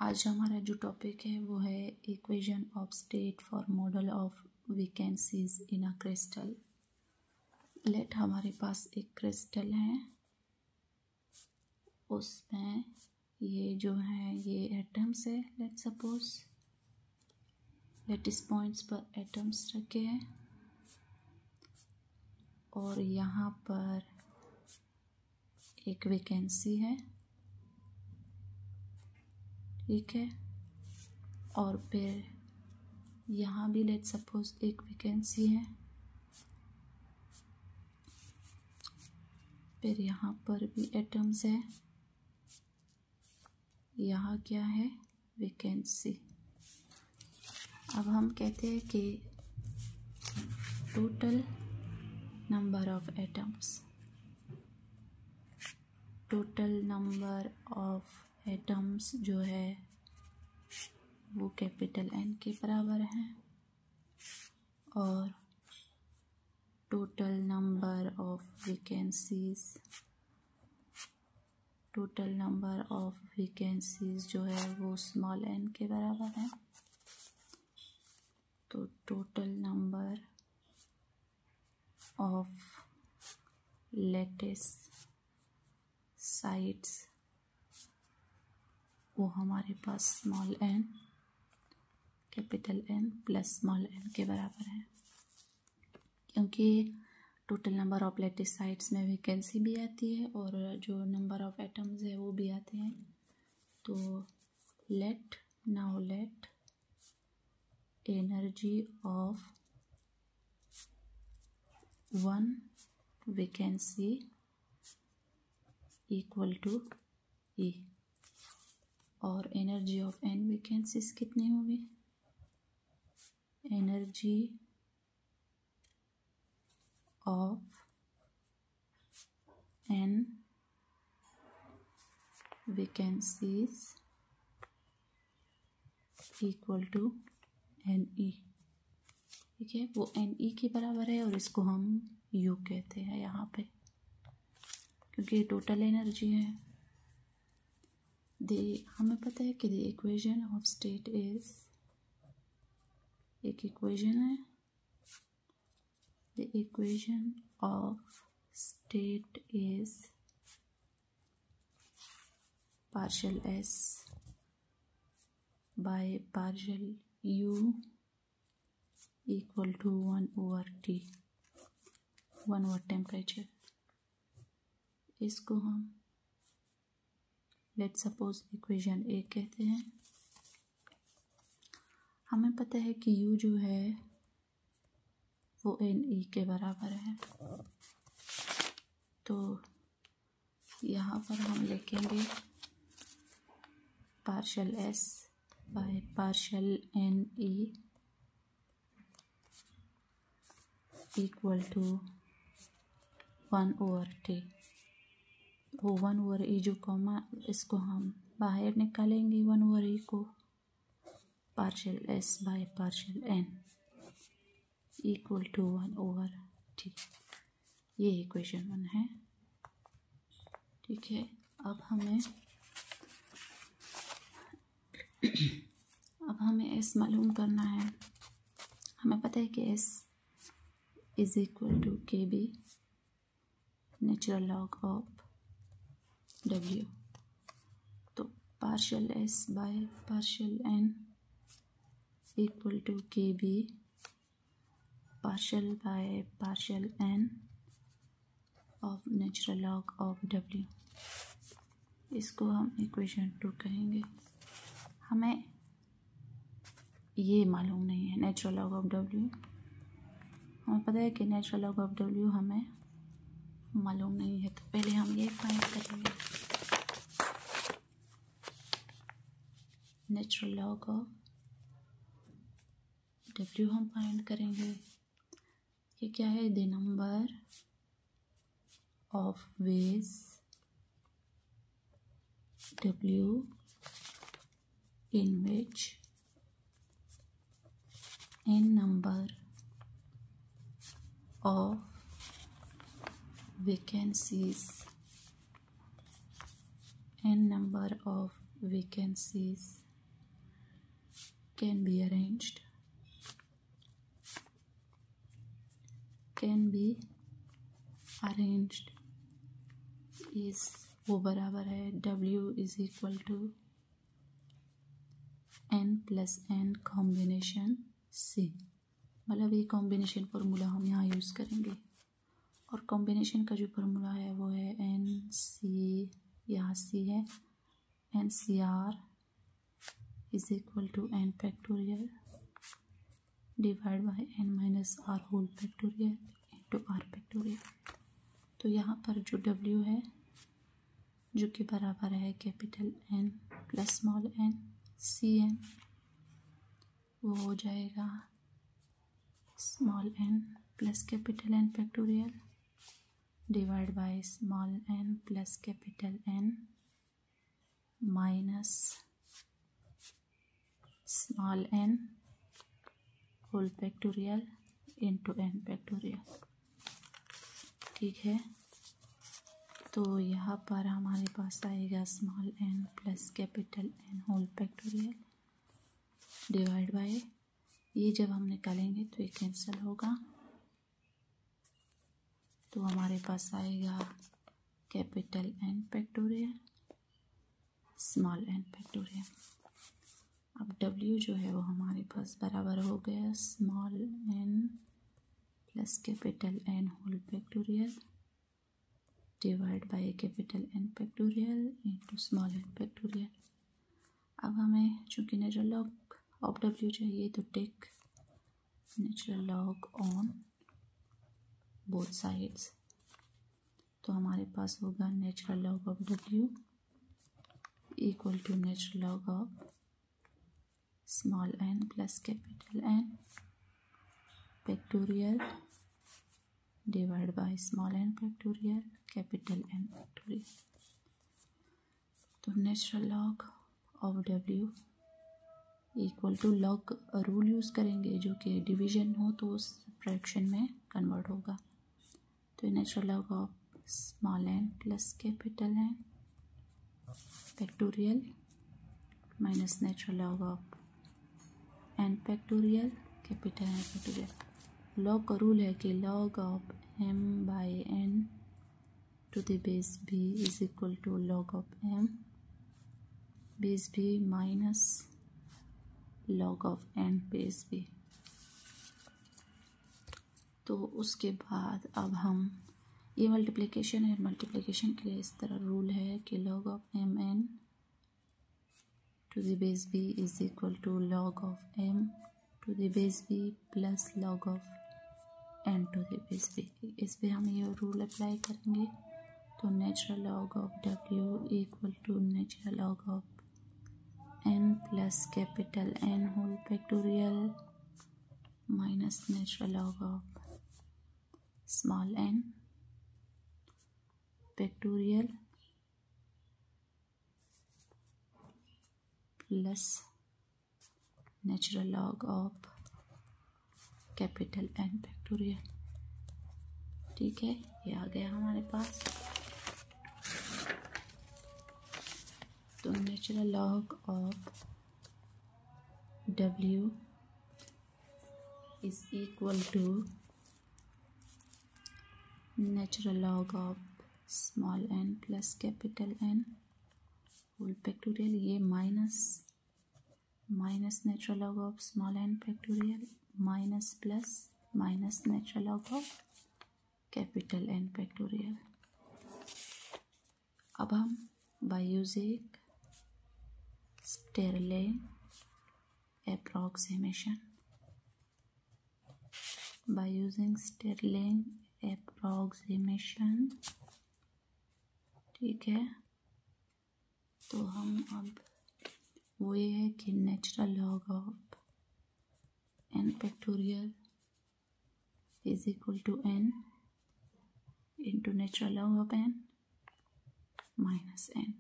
आज हमारा जो टॉपिक है वो है equation of state for model of vacancies in a crystal. Let हमारे पास एक क्रिस्टल है, उसमें ये जो है ये एटम्स है। लेट सपोज लेट इस पॉइंट्स पर एटम्स रखे हैं और यहाँ पर एक वैकेंसी है, ठीक है। और फिर यहाँ भी लेट सपोज एक वैकेंसी है, फिर यहाँ पर भी एटम्स है, यहाँ क्या है वैकेंसी। अब हम कहते हैं कि टोटल नंबर ऑफ एटम्स जो है वो कैपिटल N के बराबर है और टोटल नंबर ऑफ वैकेंसीज जो है वो स्मॉल n के बराबर है। तो total number of lattice sites वो हमारे पास small n capital N plus small n के बराबर है, क्योंकि total number of lattice sites में वैकेंसी भी आती है और जो नंबर ऑफ एटम्स है वो भी आते हैं। तो let energy of one vacancy equal to E और एनर्जी ऑफ n वैकेंसीज कितनी होगी। Energy of n vacancies equal to NE, ठीक है। वो NE के बराबर है और इसको हम U कहते हैं यहाँ पे, क्योंकि टोटल एनर्जी है। हमें पता है कि the equation of state is, एक इक्वेशन है, the equation of state is partial S by partial U equal to 1 over T, 1 over temperature. इसको हम लेट सपोज इक्वेशन A कहते हैं। हमें पता है कि U जो है वो NE के बराबर है, तो यहाँ पर हम लिखेंगे partial S by partial NE equal to 1 over T। वो 1 ओवर E जो कॉमा, इसको हम बाहर निकालेंगे 1 ओवर E को, partial S by partial N equal to 1 over T। ये इक्वेशन 1 है, ठीक है। अब हमें S मालूम करना है। हमें पता है कि S is equal to KB natural log of W। तो partial S by partial N equal to KB partial by partial N of natural log of W। इसको हम इक्वेशन 2 कहेंगे। हमें ये मालूम नहीं है नेचुरल लॉग ऑफ W। हमें पता है कि नेचुरल लॉग ऑफ W हमें मालूम नहीं है, तो पहले हम ये फाइंड करेंगे। नेचुरल लॉग ऑफ W हम फाइंड करेंगे। ये क्या है, the number of ways W in which n number of vacancies can be arranged is वो बराबर है W is equal to n plus n combination C। मतलब ये कॉम्बिनेशन फार्मूला हम यहाँ यूज़ करेंगे और कॉम्बिनेशन का जो फार्मूला है वो है NC, यहाँ C है, NCR is equal to n factorial divide by n minus r whole factorial into r factorial. तो यहाँ पर जो W है जो कि बराबर है capital N plus small n Cn, वो हो जाएगा small n plus capital N factorial divide by small n plus capital N minus small n whole factorial into n factorial. ठीक है, तो यहाँ पर हमारे पास आएगा small n plus capital N whole factorial divide by, ये जब हम निकालेंगे तो ये कैंसिल होगा, तो हमारे पास आएगा capital N factorial small n factorial. अब W जो है वो हमारे पास बराबर हो गया small n plus capital N whole factorial divide by capital N factorial into small n factorial. अब हमें चूँकि नेचुरल लॉग ऑफ W चाहिए तो take natural log on both sides, तो हमारे पास होगा natural log of W equal to natural log of small n plus capital N factorial divide by small n factorial capital N factorial. तो natural log of W equal to log rule use करेंगे जो कि division हो तो उस fraction में convert होगा। तो natural log of small n plus capital N factorial minus natural log of n factorial capital N factorial. Log का रूल है कि log of m by n to the base b is equal to log of m base b minus log of n base b। तो उसके बाद अब हम ये multiplication है, मल्टीप्लिकेशन के लिए इस तरह रूल है कि log of m n to the base b is equal to log of m to the base b plus log of n to the base b। इस पे हम ये रूल अप्लाई करेंगे तो natural log of w equal to natural log of n plus capital N whole factorial minus natural log of small n factorial plus natural log of capital N factorial. ठीक है, ये आ गया हमारे पास। तो natural log of W is equal to natural log of small n plus capital N whole factorial, ये minus natural log of small n factorial minus plus minus natural log of capital N factorial. अब हम by using स्टेरलिंग approximation ठीक है, तो हम अब वो ये है कि natural log of n factorial is equal to n into natural log of n minus n।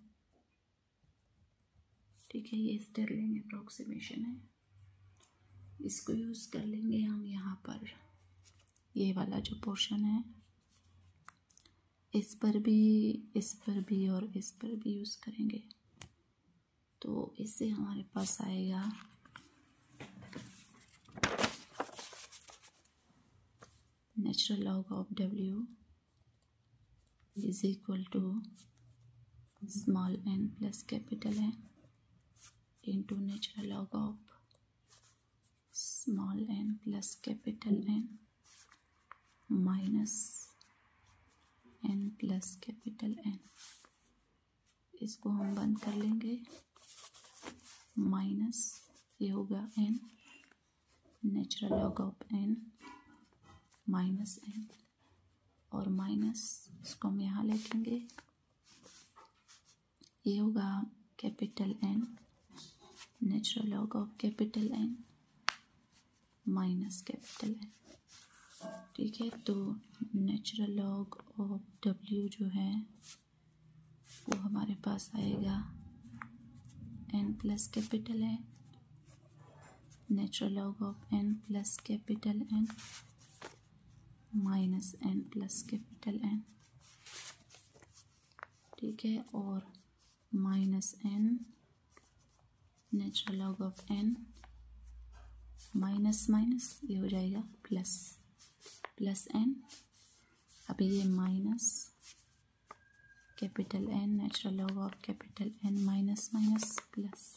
ठीक है, ये स्टेरलिंग अप्रोक्सीमेशन है, इसको यूज़ कर लेंगे हम यहाँ पर। ये वाला जो पोर्शन है इस पर भी और इस पर भी यूज़ करेंगे, तो इससे हमारे पास आएगा natural log of W is equal to small n plus capital N into natural log of small n plus capital N minus n plus capital N। इसको हम बंद कर लेंगे, माइनस ये होगा n natural log of n minus n, और minus इसको हम यहाँ लिखेंगे, ये होगा capital N natural log of capital N minus capital N। ठीक है, तो नेचुरल लॉग ऑफ W जो है वो हमारे पास आएगा n plus capital N natural log of n plus capital N minus n plus capital N। ठीक है, और minus n natural log of n minus minus ये हो जाएगा प्लस प्लस n। अभी ये minus capital N natural log of capital N minus minus plus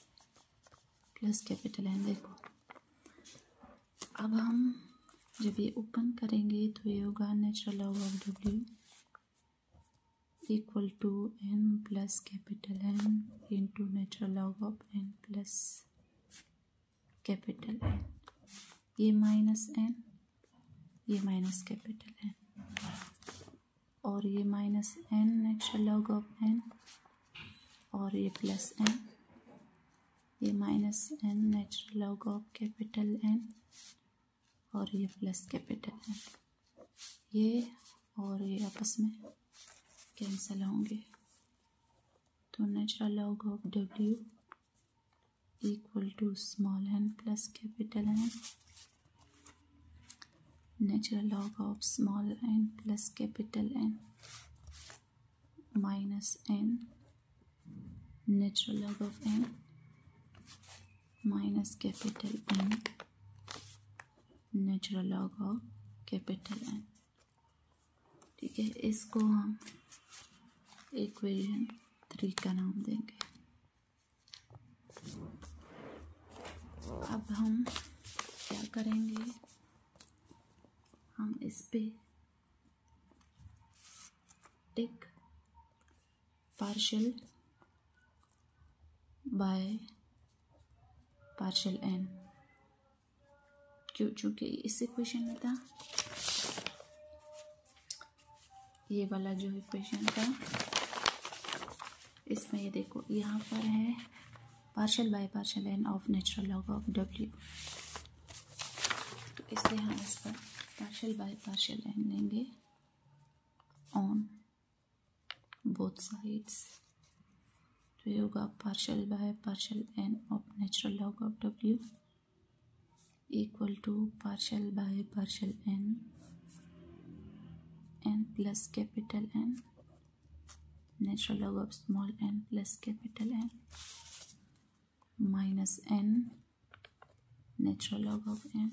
plus capital N। देखो अब हम जब ये ओपन करेंगे तो ये होगा natural log of W equal to n plus capital N into natural log of n plus capital N। ये माइनस n, ये माइनस कैपिटल N, और ये minus n natural log of n, और ये प्लस n, ये minus n natural log of capital N, और ये plus capital N। ये और ये आपस में कैंसिल होंगे, तो natural log of W equal to small n plus capital N natural log of small n plus capital N minus n natural log of n minus capital N natural log of capital N। ठीक है, इसको हम equation 3 का नाम देंगे। अब हम क्या करेंगे, हम इस पे टिक पार्शियल बाय पार्शियल n, क्यों, चूँकि इस इक्वेशन में था ये वाला जो इक्वेशन था, इसमें ये देखो यहाँ पर है partial by partial n of natural log of W, तो इसलिए हम इस पर पार्शियल बाय पार्शियल n लेंगे ऑन बोथ साइड्स। तो ये होगा partial by partial n of natural log of W equal to partial by partial n plus capital N natural log of small n plus capital N minus n natural log of n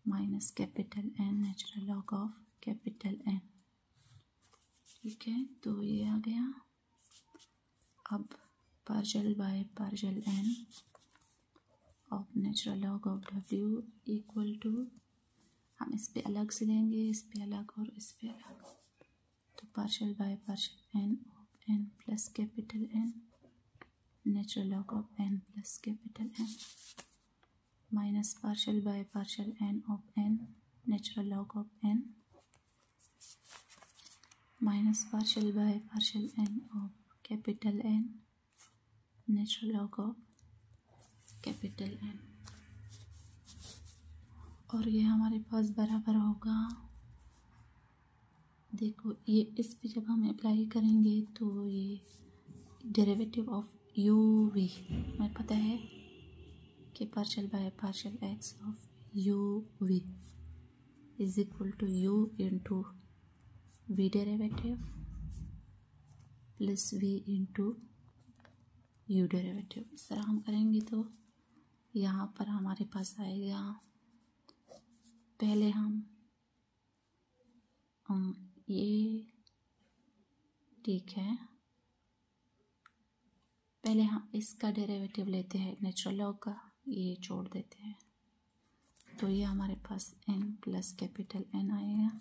minus capital N natural log of capital N। ठीक है, तो ये आ गया। अब partial by partial n of natural log of W equal to, हम इस पे अलग से लेंगे, इस पे अलग और इस पे अलग, तो partial by partial n of n plus capital N natural log of n plus capital N minus partial by partial n of n natural log of n minus partial by partial n of capital N natural log of capital N। और ये हमारे पास बराबर होगा, देखो ये इस पे जब हम अप्लाई करेंगे तो ये डेरिवेटिव ऑफ UV हमें पता है कि partial by partial x of UV is equal to U into V derivative plus V into U derivative. इस तरह हम करेंगे तो यहाँ पर हमारे पास आएगा, पहले हम ये ठीक है, पहले हम इसका डेरिवेटिव लेते हैं नेचुरल लॉग का, ये छोड़ देते हैं, तो ये हमारे पास n प्लस कैपिटल N आएगा।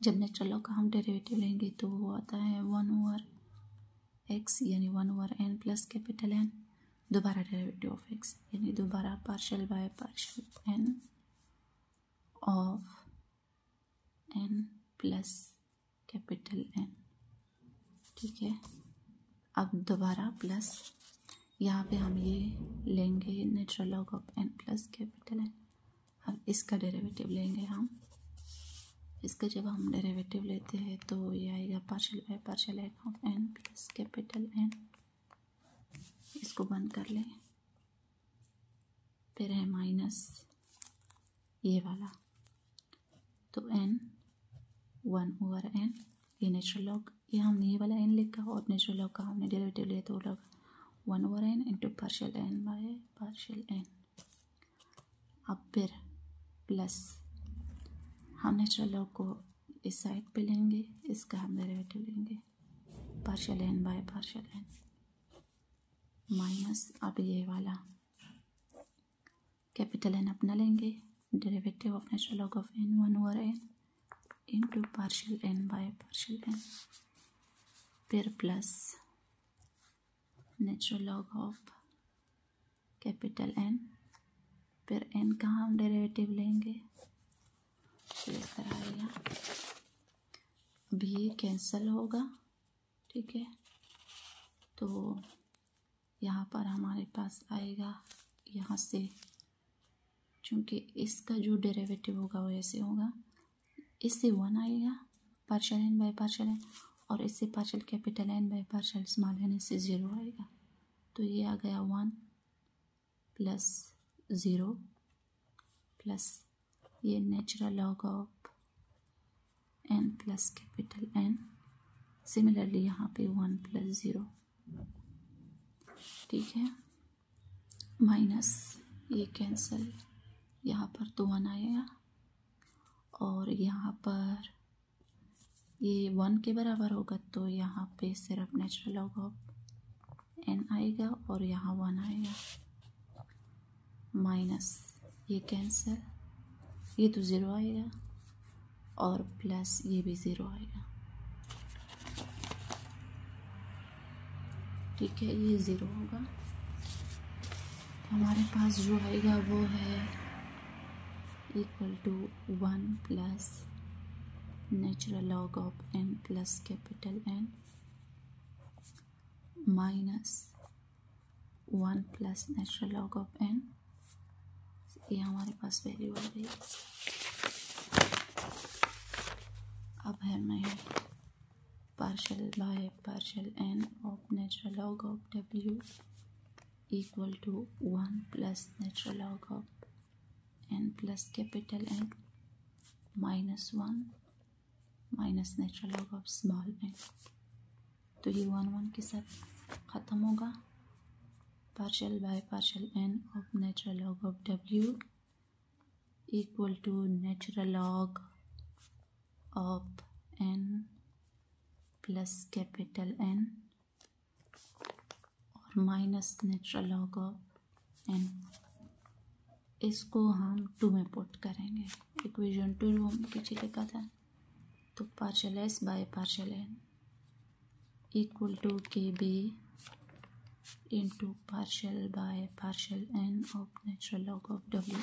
जब नेचुरल लॉग का हम डेरिवेटिव लेंगे तो वो आता है 1/x यानी 1/n प्लस कैपिटल N, दोबारा डेरिवेटिव ऑफ x यानी दोबारा partial by partial n of n plus capital N। ठीक है, अब दोबारा प्लस, यहाँ पे हम ये लेंगे natural log of n plus capital N। अब इसका डेरिवेटिव लेंगे हम, इसका जब हम डेरिवेटिव लेते हैं तो ये आएगा partial by partial n of n plus capital N। इसको बंद कर लें, फिर है माइनस ये वाला, तो n 1/n, ये नेचुरल लॉग, ये हमने ये वाला n लिखा और नेचुरल लॉग का हमने डेरिवेटिव लिया तो वो लगा 1/n into partial n bye partial n। अब फिर प्लस हम नेचुरल लॉग को इस साइड पे लेंगे, इसका हम डेरिवेटिव लेंगे partial n bye partial n minus, अब ये वाला कैपिटल N अपना लेंगे, derivative of natural log of n 1/n into partial n bye partial n, फिर plus natural log of capital N, फिर n का हम डेरिवेटिव लेंगे, तो इस तरह आएगा। अब ये कैंसिल होगा, ठीक है, तो यहाँ पर हमारे पास आएगा, यहाँ से चूँकि इसका जो डेरिवेटिव होगा वो ऐसे होगा, इससे 1 आएगा partial n bye partial n, और इससे partial capital N by partial small n, इससे 0 आएगा, तो ये आ गया 1 प्लस 0 प्लस ये natural log of n plus capital N, similarly यहाँ पे 1 प्लस 0, ठीक है, माइनस ये कैंसिल, यहाँ पर तो 1 आएगा और यहाँ पर ये 1 के बराबर होगा, तो यहाँ पे सिर्फ नेचुरल लॉग ऑफ n आएगा और यहाँ 1 आएगा, माइनस ये कैंसिल, ये तो 0 आएगा और प्लस ये भी 0 आएगा, ठीक है, ये 0 होगा। हमारे पास जो आएगा वो है equal to 1 plus natural log of n plus capital N minus 1 plus natural log of n, ये हमारे पास वैल्यू आ गई। अब हमें partial by partial n of natural log of w equal to 1 plus natural log of n plus capital N minus 1 minus natural log of small n, तो ये 1 के साथ ख़त्म होगा। Partial by partial n of natural log of w equal to natural log of n plus capital N और minus natural log of n, इसको हम 2 में पुट करेंगे, इक्वेशन 2 हम पीछे लिखा था, तो partial s by partial n equal to KB into partial by partial n of natural log of w,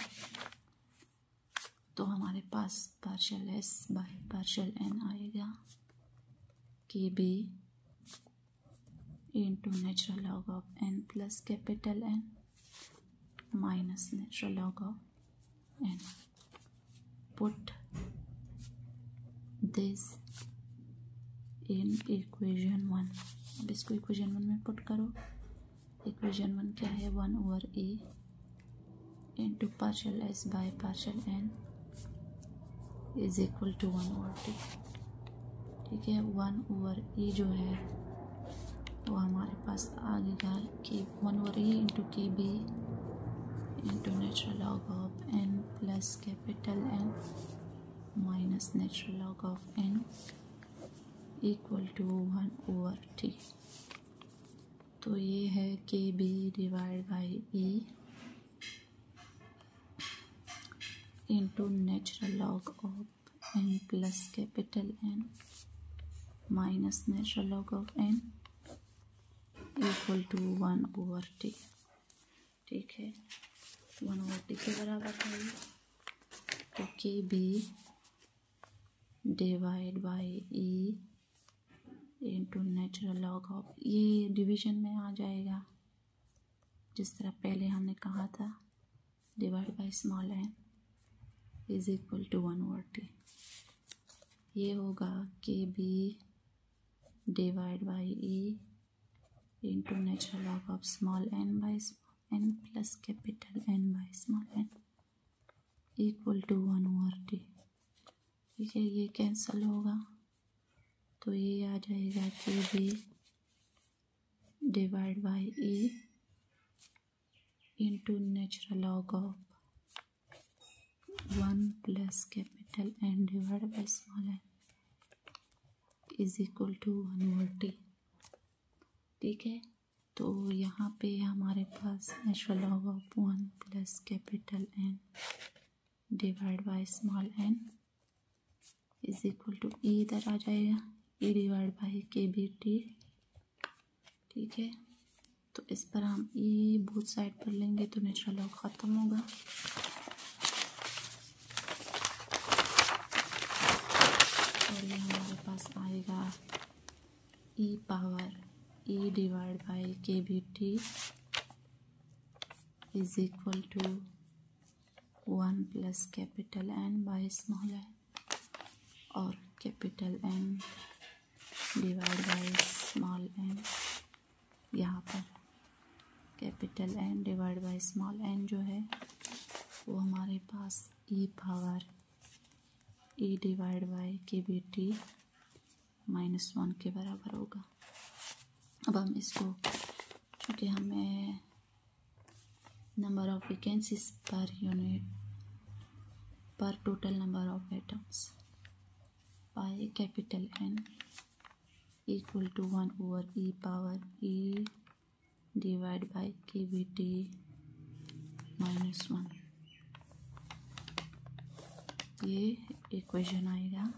तो हमारे पास partial s by partial n आएगा KB into natural log of n plus capital N minus natural log of n। Put this in equation 1, अब इसको equation 1 में put करो। Equation 1 क्या है, 1/a into partial s by partial n is equal to 1/2, ठीक है। 1/a जो है वो हमारे पास आ गया कि 1/a into KB into natural log of n plus capital N minus natural log of n equal to 1/t। तो ये है KB divide by E into natural log of n plus capital N minus natural log of n equal to 1/t। ठीक है, 1/t के बराबर है ये। तो KB divide by E into natural log of, ये डिवीजन में आ जाएगा जिस तरह पहले हमने कहा था, divide by small n is equal to 1/t। ये होगा KB divide by E into natural log of small n by small n plus capital N by small n equal to 1/t। ठीक है, ये कैंसिल होगा तो ये आ जाएगा KB divide by E into natural log of 1 plus capital N divide by small n is equal to 1/t। ठीक है, तो यहाँ पे हमारे पास natural log of 1 plus capital N divide by small n is equal to E इधर आ जाएगा, E divide by KBT। ठीक है, तो इस पर हम E बोथ साइड पर लेंगे तो नेचुरल लॉग ख़त्म होगा। और ये हमारे पास आएगा E power E divide by KBT is equal to 1 plus capital N by small n और capital N divide by small n। यहाँ पर capital N divide by small n जो है वो हमारे पास E power E divide by KBT -1 के बराबर होगा। अब हम इसको, क्योंकि हमें number of vacancies per unit per total number of atoms by capital N equal to 1/E power E divide by KBT -1, ये इक्वेशन आएगा।